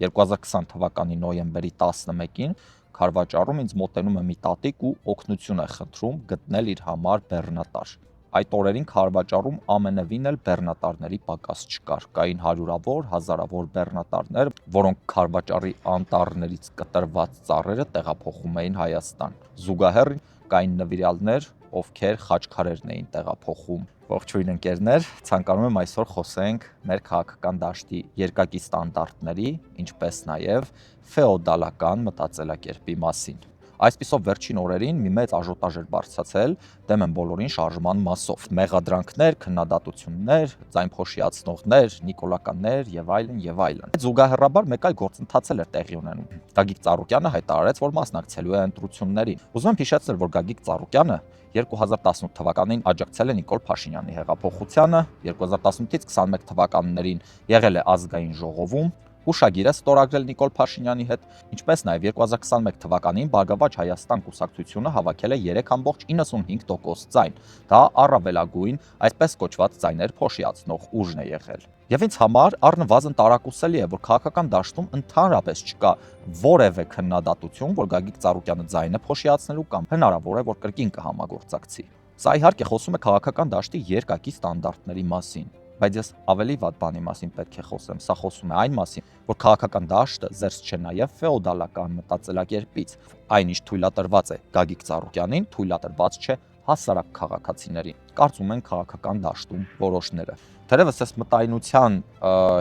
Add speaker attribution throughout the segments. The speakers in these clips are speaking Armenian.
Speaker 1: 2020 թվականի նոյեմբերի 11-ին քարվաճառում ինձ մոտենում է մի տատիկ ու օգնություն է խնդրում գտնել իր համար բեռնատար։ Այդ օրերին քարվաճառում ամենևին էլ բեռնատարների պակաս չկար։ Կային հարյուրավոր, հազարավոր բեռնատարներ, որոնք քարվաճառի անտառներից կտրված ծառերը տեղափոխում էին Հայաստան։ Զուգահեռ կային նվիրյալներ, ովքեր խաչքարերն էին տեղափոխում։ Ողջույն ընկերներ, ցանկանում եմ այսօր խոսենք մեր քաղաքական դաշտի երկակի ստանդարտների, ինչպես նաև ֆեոդալական մտածելակերպի մասին։ Այսպիսով վերջին օրերին մի մեծ աժոտաժ էր բարձրացել դեմ են բոլորին շարժման մասով։ Մեղադրանքներ, քննադատություններ, ձայնփոշիացնողներ, նիկոլականներ եւ այլն եւ այլն։ Զուգահեռաբար մեկ այլ գործընթաց էր տեղի ունենում։ Գագիկ Ծառուկյանը հայտարարեց, որ մասնակցելու է ընտրություններին։ Ուզում եմ հիշեցնել, որ Գագիկ Ծառուկյանը 2018 թվականին աջակցել է Նիկոլ Փաշինյանի հեղափոխությանը, 2018-ից 21 թվականներին եղել է ազգային ժողովում, հուշագիր է ստորագրել Նիկոլ Փաշինյանի հետ, ինչպես նաև 2021 թվականին Բարգավաճ Հայաստան կուսակցությունը հավաքել է 3.95% ձայն։ Դա առավելագույն, այսպես կոչված ձայներ փոշիացնող ուժն է եղել։ Եվ ինձ համար առնվազն տարակուսելի է, որ քաղաքական դաշտում ընդհանրապես չկա որևէ քննադատություն, որ Գագիկ Ծառուկյանը ձայնը փոշիացնելու կամ հնարավոր է, որ կրկին կհամագործակցի։ Սա իհարկե խոսում է քաղաքական դաշտի երկակի ստանդարտների մասին, բայց ես ավելի վատ բանի մասին պետք է խոսեմ։ Սա խոսում է այն մասին, որ քաղաքական դաշտը զերծ չէ նաև ֆեոդալական մտածելակերպից։ Այնինչ թույլատրված է Գագիկ Ծառուկյանին, թույլատրված չէ հասարակ քաղաքացիներին։ Կարծում են քաղաքական դաշտում որոշները։ Թերևս այս մտայնության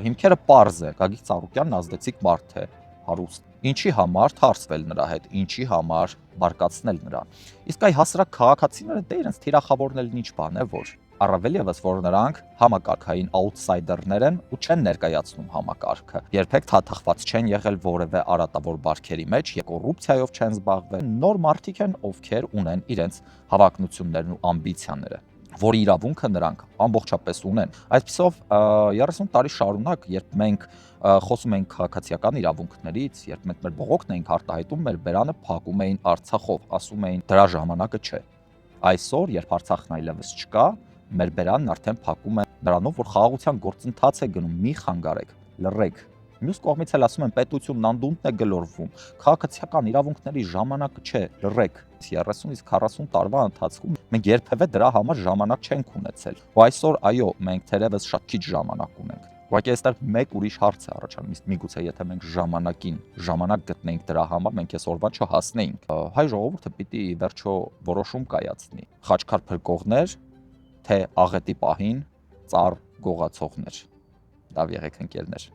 Speaker 1: հիմքերը պարզ է։ Գագիկ Ծառուկյանն ազդեցիկ մարդ է, հարուստ։ Ինչի համար թարսվել նրա հետ, ինչի համար բարկացնել նրան։ Իսկ այ հասարակ քաղաքացիները դե իրենց թիրախավորնելն ինչ բան է, որ առավել եւս որ նրանք համակարգային աուտսայդերներ են ու չեն ներկայացնում համակարգը։ Երբեք թաթախված չեն եղել որևէ արատավոր բարքերի մեջ, կոռուպցիայով չեն զբաղվել։ Նոր մարդիկ են, ովքեր ունեն իրենց հավակնություններն ու ամբիցիաները, որի իրավունքը նրանք ամբողջապես ունեն։ Այսպիսով 30 տարի շարունակ, երբ մենք խոսում ենք քաղաքացիական իրավունքներից, երբ մենք մեր բողոքն էինք արտահայտում, մեր բերանը փակում էին Արցախով, ասում էին դրա ժամանակը չէ։ Այսօր, երբ Արցախն այլևս չկա, մեր բերանն արդեն փակում է նրանով, որ խաղաղության գործընթաց է գնում, մի խանգարեք, լռեք։ Մյուս կողմից էլ ասում են պետությունն անդունդն է գլորվում, քաղաքացիական իրավունքների ժամանակը չէ, լռեք։ 30-ից 40 տարվա ընթացքում մենք երբևէ դրա համար ժամանակ չենք ունեցել։ Ու այսօր այո, մենք թերևս շատ քիչ ժամանակ ունենք։ Ուղղակի այստեղ մեկ ուրիշ հարց է առաջանում, միգուցե եթե մենք ժամանակ գտնեինք դրա համար, մենք այսօրվա չհասնեինք։ Հայ ժողովուրդը պիտի վերջո որոշում կայացնի։ Խաչքար փրկողներ, թե աղետի պահին ծառ գողացողներ։ Լավ եղեք ընկերներ։